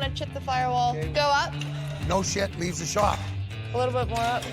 want to chip the firewall. Okay. Go up. No shit, leaves the shop. A little bit more up.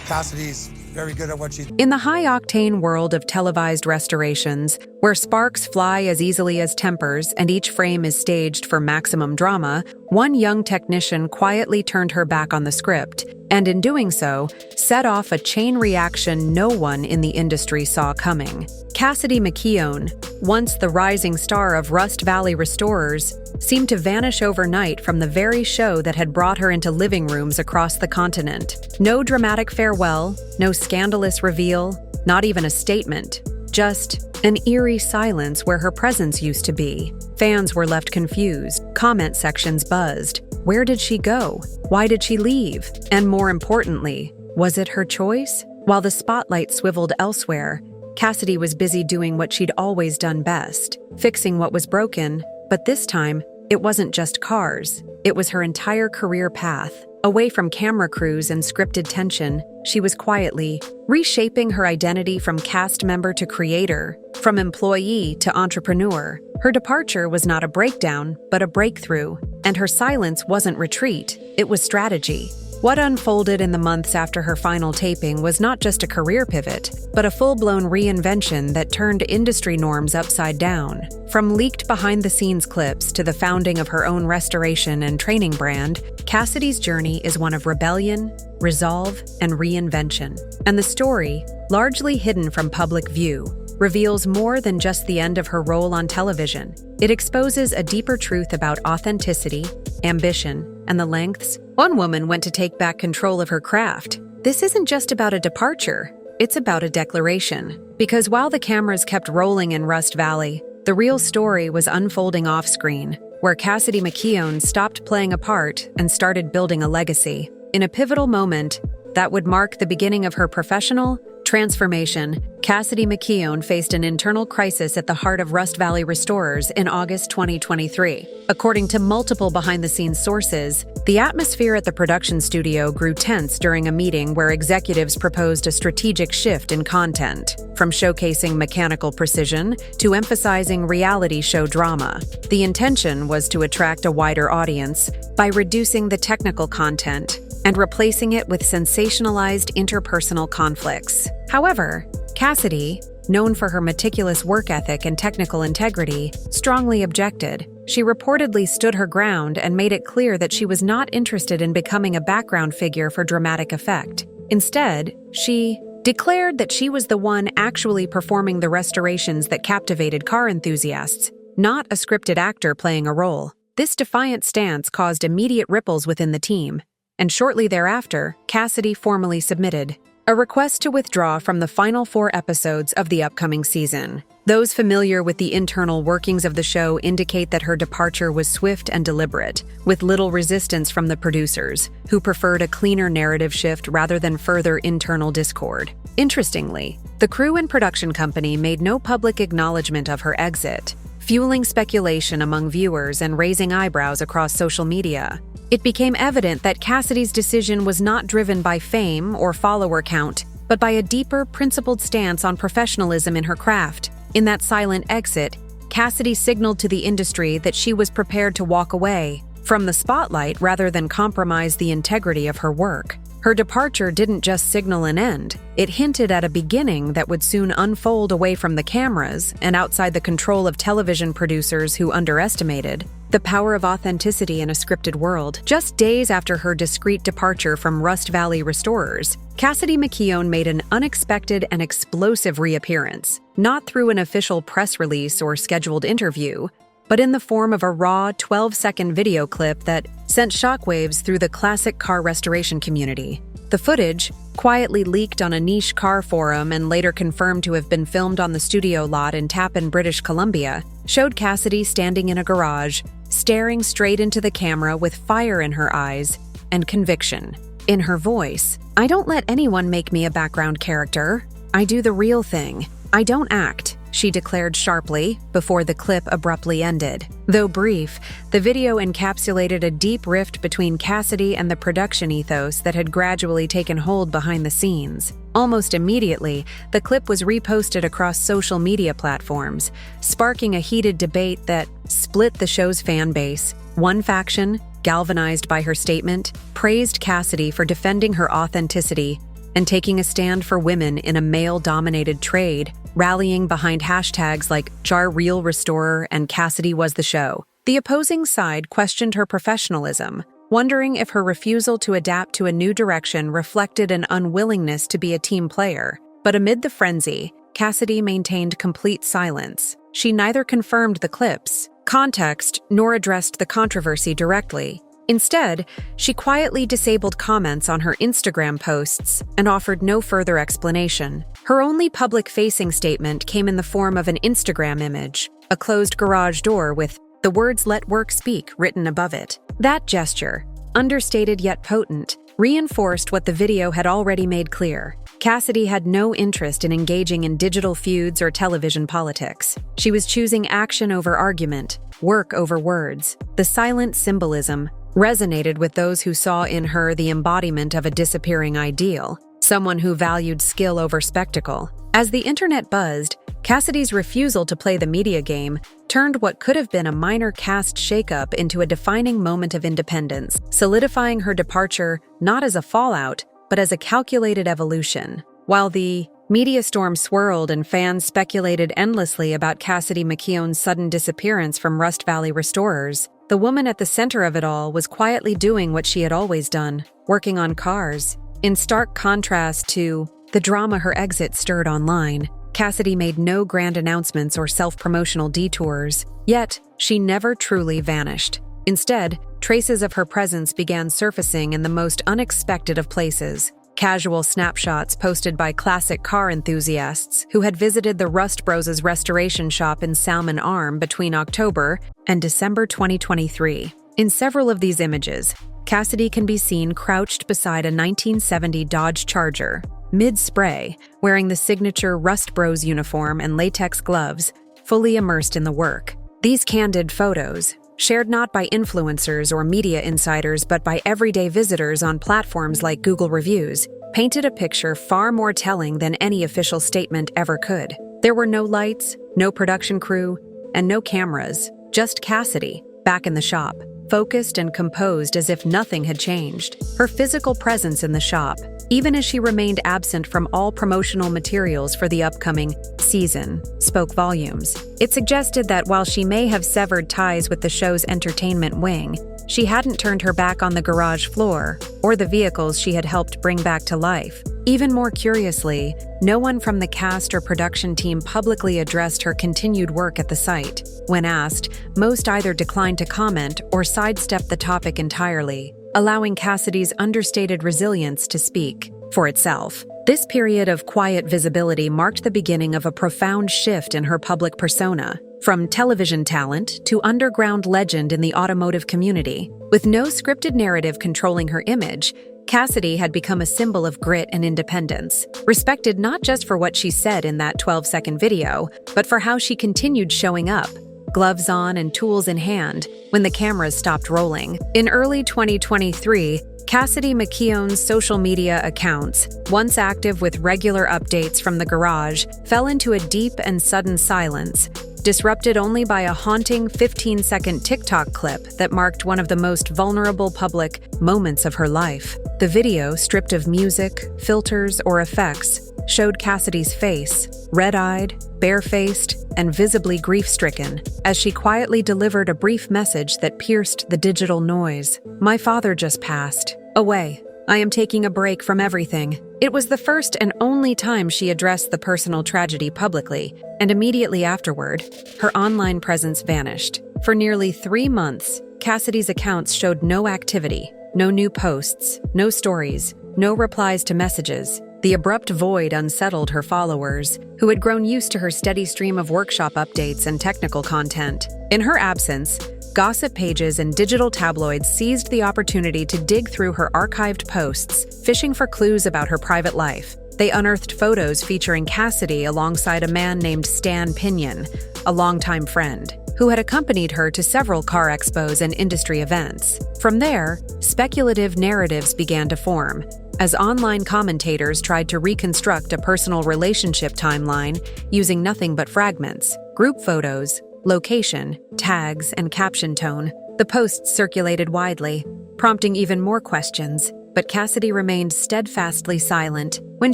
Cassidy's very good at what she... In the high-octane world of televised restorations, where sparks fly as easily as tempers and each frame is staged for maximum drama, one young technician quietly turned her back on the script, and in doing so, set off a chain reaction no one in the industry saw coming. Cassidy McKeown, once the rising star of Rust Valley Restorers, seemed to vanish overnight from the very show that had brought her into living rooms across the continent. No dramatic farewell, no scandalous reveal, not even a statement. Just an eerie silence where her presence used to be. Fans were left confused, comment sections buzzed. Where did she go? Why did she leave? And more importantly, was it her choice? While the spotlight swiveled elsewhere, Cassidy was busy doing what she'd always done best, fixing what was broken, but this time, it wasn't just cars. It was her entire career path. Away from camera crews and scripted tension, she was quietly reshaping her identity from cast member to creator, from employee to entrepreneur. Her departure was not a breakdown, but a breakthrough, and her silence wasn't retreat, it was strategy. What unfolded in the months after her final taping was not just a career pivot, but a full-blown reinvention that turned industry norms upside down. From leaked behind-the-scenes clips to the founding of her own restoration and training brand, Cassidy's journey is one of rebellion, resolve, and reinvention. And the story, largely hidden from public view, reveals more than just the end of her role on television. It exposes a deeper truth about authenticity, ambition, and the lengths one woman went to take back control of her craft. This isn't just about a departure, it's about a declaration. Because while the cameras kept rolling in Rust Valley, the real story was unfolding off-screen, where Cassidy McKeown stopped playing a part and started building a legacy. In a pivotal moment that would mark the beginning of her professional transformation, Cassidy McKeown faced an internal crisis at the heart of Rust Valley Restorers in August 2023. According to multiple behind-the-scenes sources, the atmosphere at the production studio grew tense during a meeting where executives proposed a strategic shift in content, from showcasing mechanical precision to emphasizing reality show drama. The intention was to attract a wider audience by reducing the technical content and replacing it with sensationalized interpersonal conflicts. However, Cassidy, known for her meticulous work ethic and technical integrity, strongly objected. She reportedly stood her ground and made it clear that she was not interested in becoming a background figure for dramatic effect. Instead, she declared that she was the one actually performing the restorations that captivated car enthusiasts, not a scripted actor playing a role. This defiant stance caused immediate ripples within the team, and shortly thereafter, Cassidy formally submitted a request to withdraw from the final 4 episodes of the upcoming season. Those familiar with the internal workings of the show indicate that her departure was swift and deliberate, with little resistance from the producers, who preferred a cleaner narrative shift rather than further internal discord. Interestingly, the crew and production company made no public acknowledgement of her exit, fueling speculation among viewers and raising eyebrows across social media. It became evident that Cassidy's decision was not driven by fame or follower count, but by a deeper, principled stance on professionalism in her craft. In that silent exit, Cassidy signaled to the industry that she was prepared to walk away from the spotlight rather than compromise the integrity of her work. Her departure didn't just signal an end, it hinted at a beginning that would soon unfold away from the cameras and outside the control of television producers who underestimated the power of authenticity in a scripted world. Just days after her discreet departure from Rust Valley Restorers, Cassidy McKeown made an unexpected and explosive reappearance, not through an official press release or scheduled interview, but in the form of a raw 12-second video clip that sent shockwaves through the classic car restoration community. The footage, quietly leaked on a niche car forum and later confirmed to have been filmed on the studio lot in Tappan, British Columbia, showed Cassidy standing in a garage, staring straight into the camera with fire in her eyes and conviction. In her voice, "I don't let anyone make me a background character. I do the real thing. I don't act," she declared sharply before the clip abruptly ended. Though brief, the video encapsulated a deep rift between Cassidy and the production ethos that had gradually taken hold behind the scenes. Almost immediately, the clip was reposted across social media platforms, sparking a heated debate that split the show's fan base. One faction, galvanized by her statement, praised Cassidy for defending her authenticity and taking a stand for women in a male-dominated trade, rallying behind hashtags like #JarRealRestorer and Cassidy was the show. The opposing side questioned her professionalism, wondering if her refusal to adapt to a new direction reflected an unwillingness to be a team player. But amid the frenzy, Cassidy maintained complete silence. She neither confirmed the clip's context nor addressed the controversy directly. Instead, she quietly disabled comments on her Instagram posts and offered no further explanation. Her only public-facing statement came in the form of an Instagram image, a closed garage door with the words "Let work speak" written above it. That gesture, understated yet potent, reinforced what the video had already made clear. Cassidy had no interest in engaging in digital feuds or television politics. She was choosing action over argument, work over words. The silent symbolism resonated with those who saw in her the embodiment of a disappearing ideal, someone who valued skill over spectacle. As the internet buzzed, Cassidy's refusal to play the media game turned what could have been a minor cast shakeup into a defining moment of independence, solidifying her departure not as a fallout, but as a calculated evolution. While the media storm swirled and fans speculated endlessly about Cassidy McKeown's sudden disappearance from Rust Valley Restorers, the woman at the center of it all was quietly doing what she had always done, working on cars. In stark contrast to the drama her exit stirred online, Cassidy made no grand announcements or self-promotional detours, yet she never truly vanished. Instead, traces of her presence began surfacing in the most unexpected of places. Casual snapshots posted by classic car enthusiasts who had visited the Rust Bros' restoration shop in Salmon Arm between October and December 2023. In several of these images, Cassidy can be seen crouched beside a 1970 Dodge Charger, mid-spray, wearing the signature Rust Bros uniform and latex gloves, fully immersed in the work. These candid photos, shared not by influencers or media insiders but by everyday visitors on platforms like Google Reviews, painted a picture far more telling than any official statement ever could. There were no lights, no production crew, and no cameras, just Cassidy, back in the shop, focused and composed as if nothing had changed. Her physical presence in the shop, even as she remained absent from all promotional materials for the upcoming season, spoke volumes. It suggested that while she may have severed ties with the show's entertainment wing, she hadn't turned her back on the garage floor or the vehicles she had helped bring back to life. Even more curiously, no one from the cast or production team publicly addressed her continued work at the site. When asked, most either declined to comment or sidestepped the topic entirely, allowing Cassidy's understated resilience to speak for itself. This period of quiet visibility marked the beginning of a profound shift in her public persona, from television talent to underground legend in the automotive community. With no scripted narrative controlling her image, Cassidy had become a symbol of grit and independence, respected not just for what she said in that 12-second video, but for how she continued showing up, gloves on and tools in hand, when the cameras stopped rolling. In early 2023, Cassidy McKeown's social media accounts, once active with regular updates from the garage, fell into a deep and sudden silence, disrupted only by a haunting 15-second TikTok clip that marked one of the most vulnerable public moments of her life. The video, stripped of music, filters, or effects, showed Cassidy's face, red-eyed, barefaced, and visibly grief-stricken, as she quietly delivered a brief message that pierced the digital noise. "My father just passed away. I am taking a break from everything." It was the first and only time she addressed the personal tragedy publicly, and immediately afterward, her online presence vanished. For nearly 3 months, Cassidy's accounts showed no activity, no new posts, no stories, no replies to messages. The abrupt void unsettled her followers, who had grown used to her steady stream of workshop updates and technical content. In her absence, gossip pages and digital tabloids seized the opportunity to dig through her archived posts, fishing for clues about her private life. They unearthed photos featuring Cassidy alongside a man named Stan Pinion, a longtime friend, who had accompanied her to several car expos and industry events. From there, speculative narratives began to form, as online commentators tried to reconstruct a personal relationship timeline using nothing but fragments, group photos, location, tags, and caption tone. The posts circulated widely, prompting even more questions, but Cassidy remained steadfastly silent. When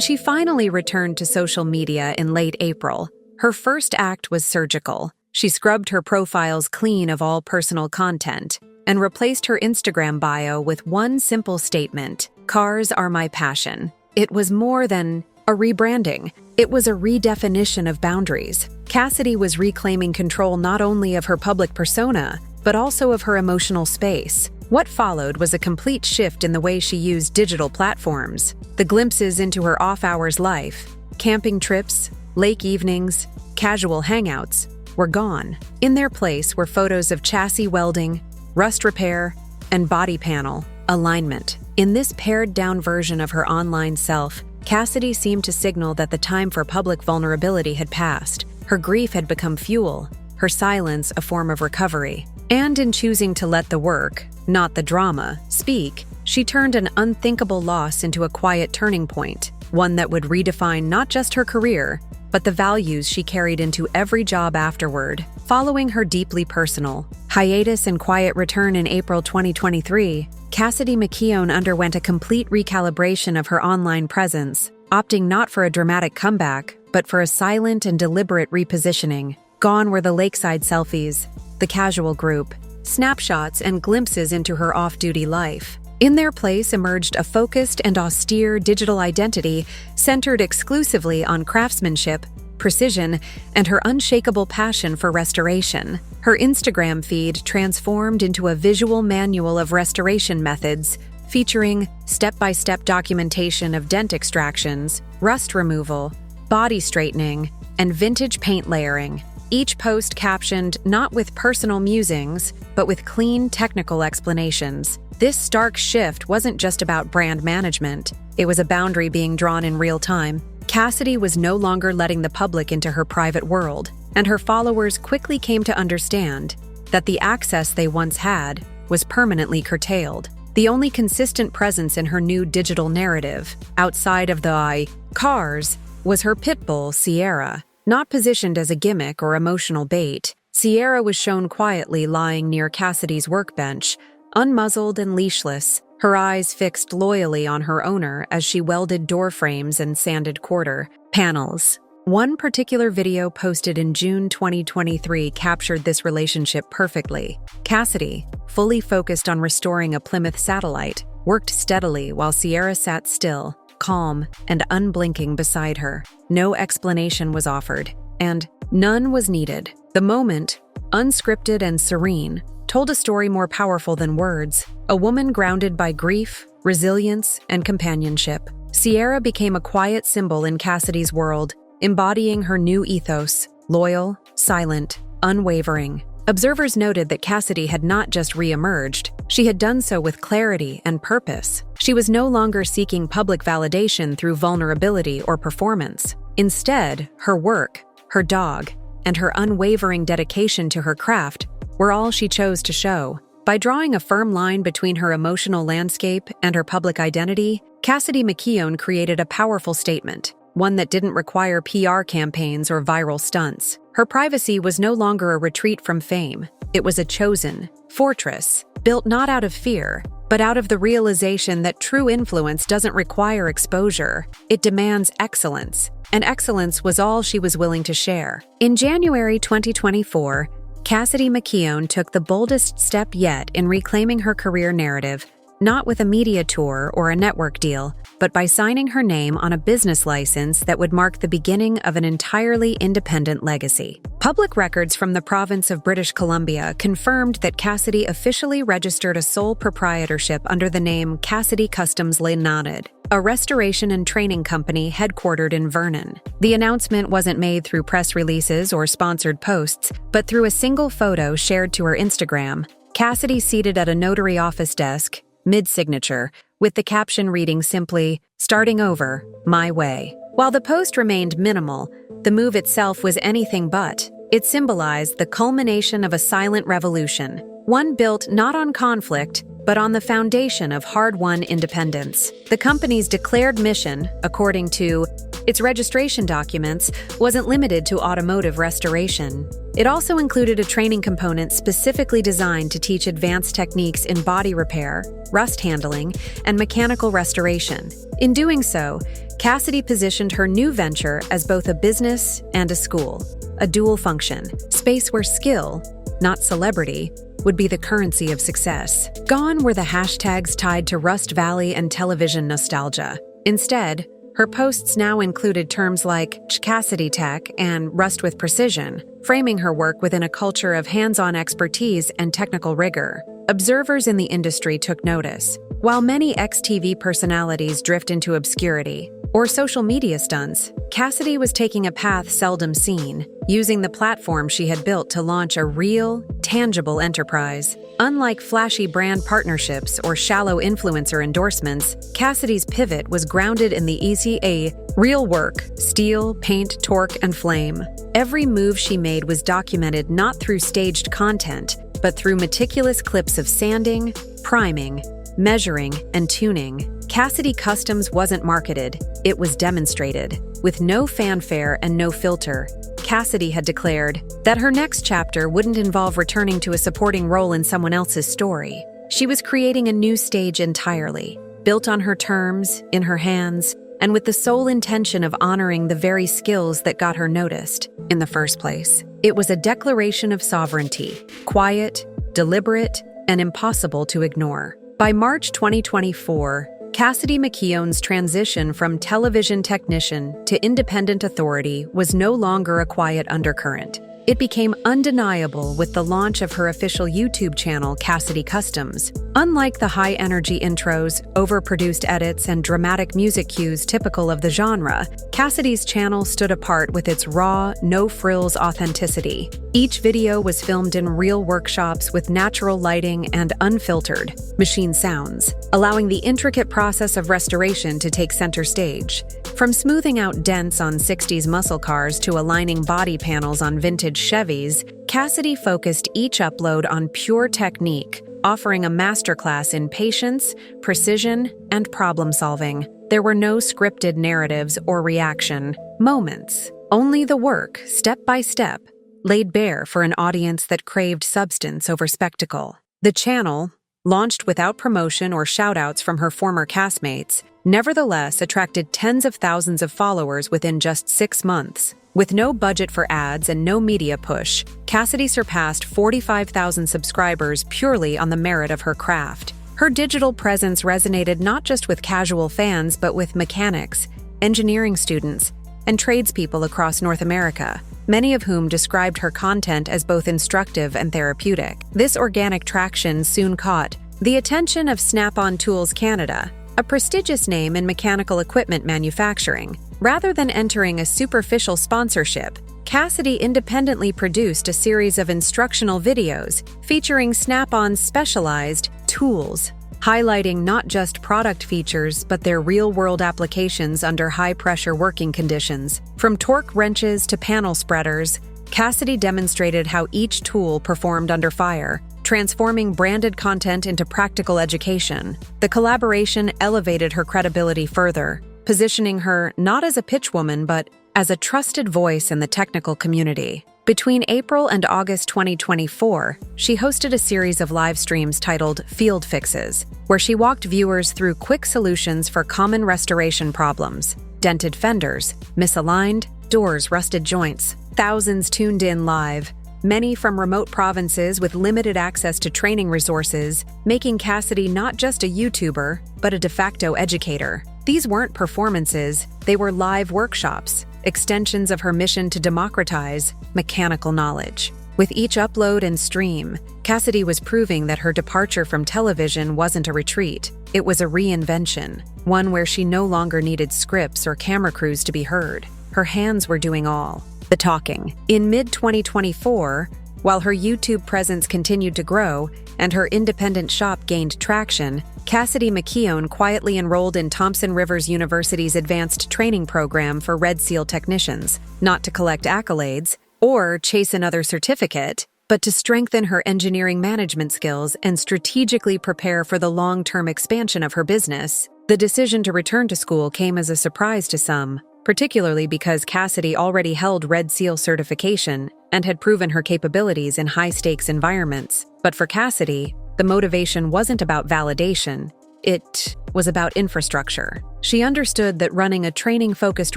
she finally returned to social media in late April, her first act was surgical. She scrubbed her profiles clean of all personal content and replaced her Instagram bio with one simple statement: "Cars are my passion." It was more than a rebranding. It was a redefinition of boundaries. Cassidy was reclaiming control not only of her public persona, but also of her emotional space. What followed was a complete shift in the way she used digital platforms. The glimpses into her off-hours life, camping trips, lake evenings, casual hangouts, were gone. In their place were photos of chassis welding, rust repair, and body panel alignment. In this pared-down version of her online self, Cassidy seemed to signal that the time for public vulnerability had passed. Her grief had become fuel, her silence a form of recovery. And in choosing to let the work, not the drama, speak, she turned an unthinkable loss into a quiet turning point, one that would redefine not just her career, but the values she carried into every job afterward. Following her deeply personal hiatus and quiet return in April 2023, Cassidy McKeown underwent a complete recalibration of her online presence, opting not for a dramatic comeback, but for a silent and deliberate repositioning. Gone were the lakeside selfies, the casual group, snapshots and glimpses into her off-duty life. In their place emerged a focused and austere digital identity centered exclusively on craftsmanship, precision, and her unshakable passion for restoration. Her Instagram feed transformed into a visual manual of restoration methods, featuring step-by-step documentation of dent extractions, rust removal, body straightening, and vintage paint layering. Each post captioned not with personal musings, but with clean technical explanations. This stark shift wasn't just about brand management, it was a boundary being drawn in real time. Cassidy was no longer letting the public into her private world, and her followers quickly came to understand that the access they once had was permanently curtailed. The only consistent presence in her new digital narrative, outside of the cars, was her pit bull, Sierra. Not positioned as a gimmick or emotional bait, Sierra was shown quietly lying near Cassidy's workbench, unmuzzled and leashless, her eyes fixed loyally on her owner as she welded door frames and sanded quarter panels. One particular video posted in June 2023 captured this relationship perfectly. Cassidy, fully focused on restoring a Plymouth satellite, worked steadily while Sierra sat still, calm and unblinking beside her. No explanation was offered, and none was needed. The moment, unscripted and serene, told a story more powerful than words, a woman grounded by grief, resilience, and companionship. Sierra became a quiet symbol in Cassidy's world, embodying her new ethos: loyal, silent, unwavering. Observers noted that Cassidy had not just re-emerged, she had done so with clarity and purpose. She was no longer seeking public validation through vulnerability or performance. Instead, her work, her dog, and her unwavering dedication to her craft were all she chose to show. By drawing a firm line between her emotional landscape and her public identity, Cassidy McKeown created a powerful statement, one that didn't require PR campaigns or viral stunts. Her privacy was no longer a retreat from fame. It was a chosen fortress, built not out of fear, but out of the realization that true influence doesn't require exposure. It demands excellence, and excellence was all she was willing to share. In January 2024, Cassidy McKeown took the boldest step yet in reclaiming her career narrative, not with a media tour or a network deal, but by signing her name on a business license that would mark the beginning of an entirely independent legacy. Public records from the province of British Columbia confirmed that Cassidy officially registered a sole proprietorship under the name Cassidy Customs Limited, a restoration and training company headquartered in Vernon. The announcement wasn't made through press releases or sponsored posts, but through a single photo shared to her Instagram. Cassidy seated at a notary office desk, mid-signature, with the caption reading simply, "Starting over, my way." While the post remained minimal, the move itself was anything but. It symbolized the culmination of a silent revolution, one built not on conflict, but on the foundation of hard-won independence. The company's declared mission, according to its registration documents, wasn't limited to automotive restoration. It also included a training component specifically designed to teach advanced techniques in body repair, rust handling, and mechanical restoration. In doing so, Cassidy positioned her new venture as both a business and a school, a dual function, space where skill, not celebrity, would be the currency of success. Gone were the hashtags tied to Rust Valley and television nostalgia. Instead, her posts now included terms like Cassidy Tech and Rust with Precision, framing her work within a culture of hands-on expertise and technical rigor. Observers in the industry took notice. While many ex-TV personalities drift into obscurity or social media stunts, Cassidy was taking a path seldom seen, using the platform she had built to launch a real, tangible enterprise. Unlike flashy brand partnerships or shallow influencer endorsements, Cassidy's pivot was grounded in the real work: steel, paint, torque, and flame. Every move she made was documented not through staged content, but through meticulous clips of sanding, priming, measuring, and tuning. Cassidy Customs wasn't marketed, it was demonstrated. With no fanfare and no filter, Cassidy had declared that her next chapter wouldn't involve returning to a supporting role in someone else's story. She was creating a new stage entirely, built on her terms, in her hands, and with the sole intention of honoring the very skills that got her noticed in the first place. It was a declaration of sovereignty, quiet, deliberate, and impossible to ignore. By March 2024, Cassidy McKeown's transition from television technician to independent authority was no longer a quiet undercurrent. It became undeniable with the launch of her official YouTube channel, Cassidy Customs. Unlike the high-energy intros, overproduced edits, and dramatic music cues typical of the genre, Cassidy's channel stood apart with its raw, no-frills authenticity. Each video was filmed in real workshops with natural lighting and unfiltered machine sounds, allowing the intricate process of restoration to take center stage. From smoothing out dents on 60s muscle cars to aligning body panels on vintage Chevys, Cassidy focused each upload on pure technique, offering a masterclass in patience, precision, and problem-solving. There were no scripted narratives or reaction moments, only the work, step by step, laid bare for an audience that craved substance over spectacle. The channel, launched without promotion or shout-outs from her former castmates, nevertheless attracted tens of thousands of followers within just 6 months. With no budget for ads and no media push, Cassidy surpassed 45,000 subscribers purely on the merit of her craft. Her digital presence resonated not just with casual fans but with mechanics, engineering students, and tradespeople across North America, many of whom described her content as both instructive and therapeutic. This organic traction soon caught the attention of Snap-on Tools Canada, a prestigious name in mechanical equipment manufacturing. Rather than entering a superficial sponsorship, Cassidy independently produced a series of instructional videos featuring Snap-on's specialized tools, highlighting not just product features but their real-world applications under high-pressure working conditions. From torque wrenches to panel spreaders, Cassidy demonstrated how each tool performed under fire, transforming branded content into practical education. The collaboration elevated her credibility further, positioning her not as a pitchwoman but as a trusted voice in the technical community. Between April and August 2024, she hosted a series of live streams titled Field Fixes, where she walked viewers through quick solutions for common restoration problems: dented fenders, misaligned doors, rusted joints. Thousands tuned in live, many from remote provinces with limited access to training resources, making Cassidy not just a YouTuber, but a de facto educator. These weren't performances, they were live workshops, extensions of her mission to democratize mechanical knowledge. With each upload and stream, Cassidy was proving that her departure from television wasn't a retreat, it was a reinvention, one where she no longer needed scripts or camera crews to be heard. Her hands were doing all the talking. In mid-2024, while her YouTube presence continued to grow and her independent shop gained traction, Cassidy McKeown quietly enrolled in Thompson Rivers University's advanced training program for Red Seal technicians, not to collect accolades or chase another certificate, but to strengthen her engineering management skills and strategically prepare for the long-term expansion of her business. The decision to return to school came as a surprise to some, particularly because Cassidy already held Red Seal certification and had proven her capabilities in high-stakes environments. But for Cassidy, the motivation wasn't about validation. It was about infrastructure. She understood that running a training-focused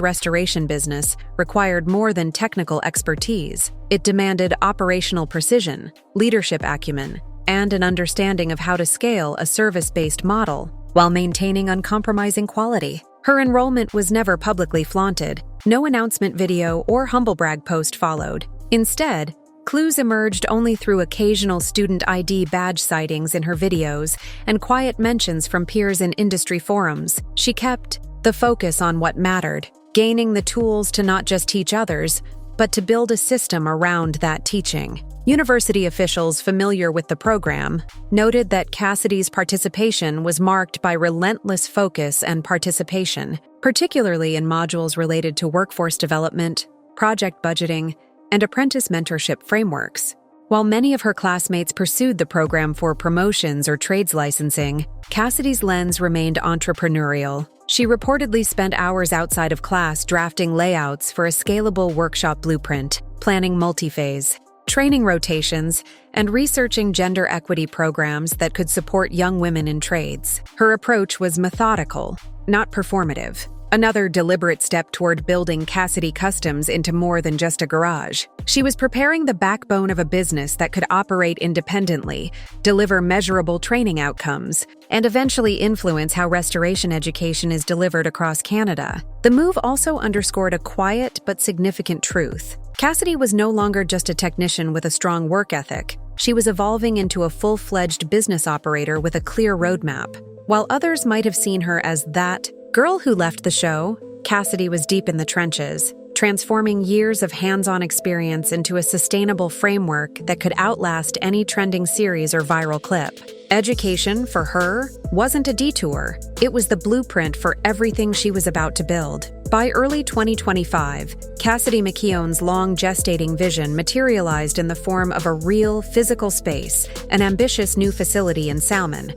restoration business required more than technical expertise. It demanded operational precision, leadership acumen, and an understanding of how to scale a service-based model while maintaining uncompromising quality. Her enrollment was never publicly flaunted. No announcement video or humblebrag post followed. Instead, clues emerged only through occasional student ID badge sightings in her videos and quiet mentions from peers in industry forums. She kept the focus on what mattered, gaining the tools to not just teach others, but to build a system around that teaching. University officials familiar with the program noted that Cassidy's participation was marked by relentless focus and participation, particularly in modules related to workforce development, project budgeting, and apprentice mentorship frameworks. While many of her classmates pursued the program for promotions or trades licensing, Cassidy's lens remained entrepreneurial. She reportedly spent hours outside of class drafting layouts for a scalable workshop blueprint, planning multi-phase training rotations, and researching gender equity programs that could support young women in trades. Her approach was methodical, not performative. Another deliberate step toward building Cassidy Customs into more than just a garage. She was preparing the backbone of a business that could operate independently, deliver measurable training outcomes, and eventually influence how restoration education is delivered across Canada. The move also underscored a quiet but significant truth. Cassidy was no longer just a technician with a strong work ethic. She was evolving into a full-fledged business operator with a clear roadmap. While others might have seen her as that girl who left the show, Cassidy was deep in the trenches, transforming years of hands-on experience into a sustainable framework that could outlast any trending series or viral clip. Education, for her, wasn't a detour. It was the blueprint for everything she was about to build. By early 2025, Cassidy McKeown's long-gestating vision materialized in the form of a real, physical space, an ambitious new facility in Salmon,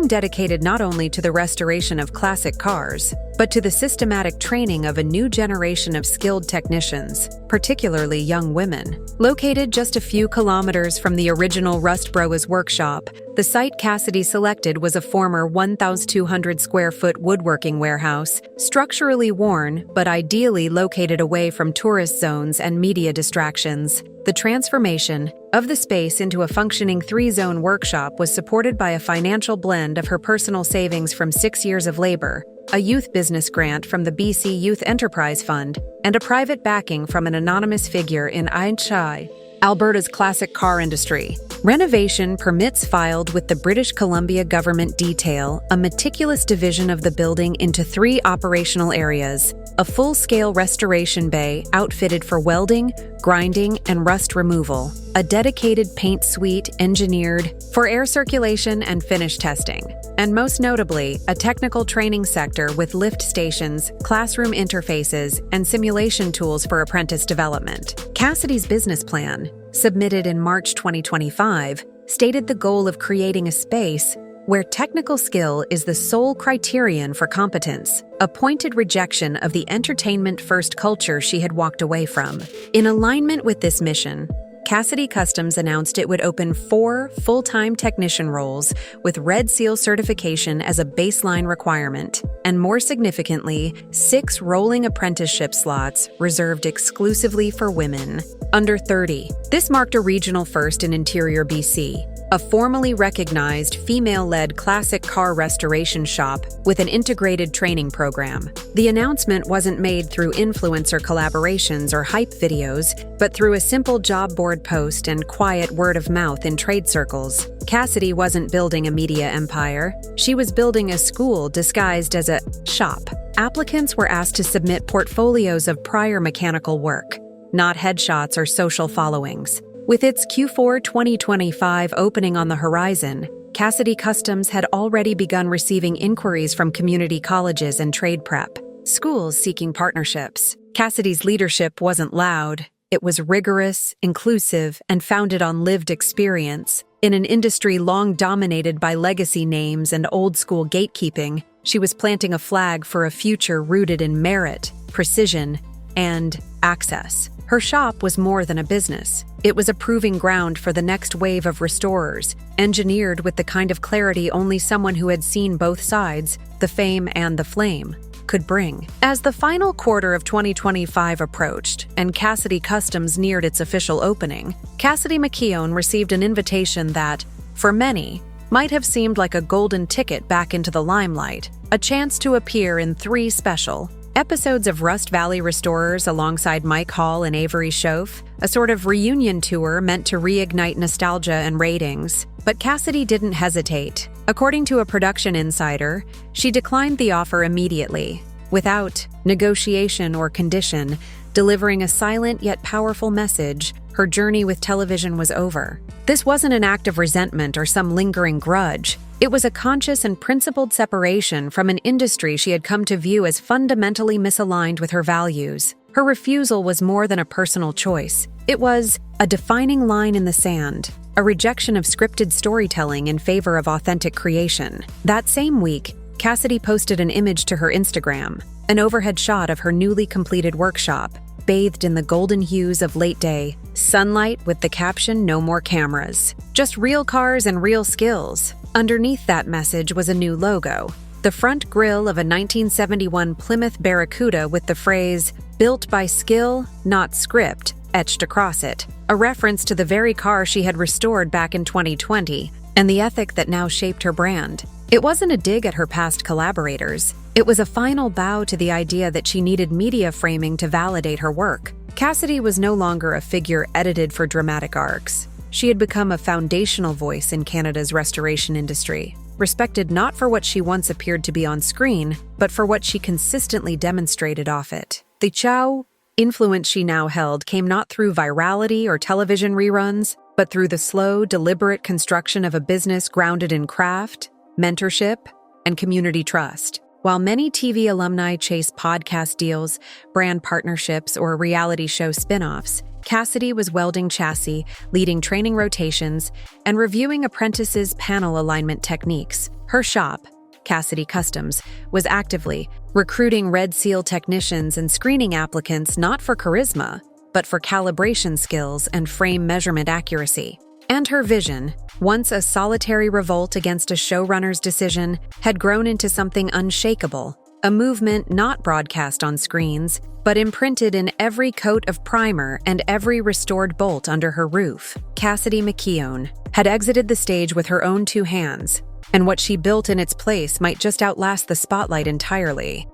dedicated not only to the restoration of classic cars, but to the systematic training of a new generation of skilled technicians, particularly young women. Located just a few kilometers from the original Rust Broas workshop, the site Cassidy selected was a former 1,200-square-foot woodworking warehouse, structurally worn but ideally located away from tourist zones and media distractions. The transformation of the space into a functioning 3-zone workshop was supported by a financial blend of her personal savings from 6 years of labor, a youth business grant from the BC Youth Enterprise Fund, and a private backing from an anonymous figure in Ainchai, Alberta's classic car industry. Renovation permits filed with the British Columbia government detail a meticulous division of the building into 3 operational areas: a full-scale restoration bay outfitted for welding, grinding, and rust removal, a dedicated paint suite engineered for air circulation and finish testing, and most notably, a technical training sector with lift stations, classroom interfaces, and simulation tools for apprentice development. Cassidy's business plan, submitted in March 2025, stated the goal of creating a space where technical skill is the sole criterion for competence, a pointed rejection of the entertainment-first culture she had walked away from. In alignment with this mission, Cassidy Customs announced it would open 4 full-time technician roles with Red Seal certification as a baseline requirement, and more significantly, 6 rolling apprenticeship slots reserved exclusively for women under 30. This marked a regional first in Interior BC, a formally recognized female-led classic car restoration shop with an integrated training program. The announcement wasn't made through influencer collaborations or hype videos, but through a simple job board post and quiet word of mouth in trade circles. Cassidy wasn't building a media empire. She was building a school disguised as a shop. Applicants were asked to submit portfolios of prior mechanical work, not headshots or social followings. With its Q4 2025 opening on the horizon, Cassidy Customs had already begun receiving inquiries from community colleges and trade prep schools seeking partnerships. Cassidy's leadership wasn't loud. It was rigorous, inclusive, and founded on lived experience. In an industry long dominated by legacy names and old-school gatekeeping, she was planting a flag for a future rooted in merit, precision, and access. Her shop was more than a business. It was a proving ground for the next wave of restorers, engineered with the kind of clarity only someone who had seen both sides, the fame and the flame, could bring. As the final quarter of 2025 approached and Cassidy Customs neared its official opening, Cassidy McKeown received an invitation that, for many, might have seemed like a golden ticket back into the limelight, a chance to appear in 3 special episodes of Rust Valley Restorers alongside Mike Hall and Avery Schoaf, a sort of reunion tour meant to reignite nostalgia and ratings. But Cassidy didn't hesitate. According to a production insider, she declined the offer immediately, without negotiation or condition, delivering a silent yet powerful message: her journey with television was over. This wasn't an act of resentment or some lingering grudge. It was a conscious and principled separation from an industry she had come to view as fundamentally misaligned with her values. Her refusal was more than a personal choice. It was a defining line in the sand, a rejection of scripted storytelling in favor of authentic creation. That same week, Cassidy posted an image to her Instagram, an overhead shot of her newly completed workshop, bathed in the golden hues of late-day sunlight with the caption, "No more cameras. Just real cars and real skills." Underneath that message was a new logo, the front grille of a 1971 Plymouth Barracuda with the phrase, "Built by skill, not script," etched across it, a reference to the very car she had restored back in 2020, and the ethic that now shaped her brand. It wasn't a dig at her past collaborators. It was a final bow to the idea that she needed media framing to validate her work. Cassidy was no longer a figure edited for dramatic arcs. She had become a foundational voice in Canada's restoration industry, respected not for what she once appeared to be on screen, but for what she consistently demonstrated off it. The influence she now held came not through virality or television reruns, but through the slow, deliberate construction of a business grounded in craft, mentorship, and community trust. While many TV alumni chase podcast deals, brand partnerships, or reality show spin-offs, Cassidy was welding chassis, leading training rotations, and reviewing apprentices' panel alignment techniques. Her shop, Cassidy Customs, was actively recruiting Red Seal technicians and screening applicants not for charisma, but for calibration skills and frame measurement accuracy. And her vision, once a solitary revolt against a showrunner's decision, had grown into something unshakable, a movement not broadcast on screens, but imprinted in every coat of primer and every restored bolt under her roof. Cassidy McKeown had exited the stage with her own 2 hands, and what she built in its place might just outlast the spotlight entirely.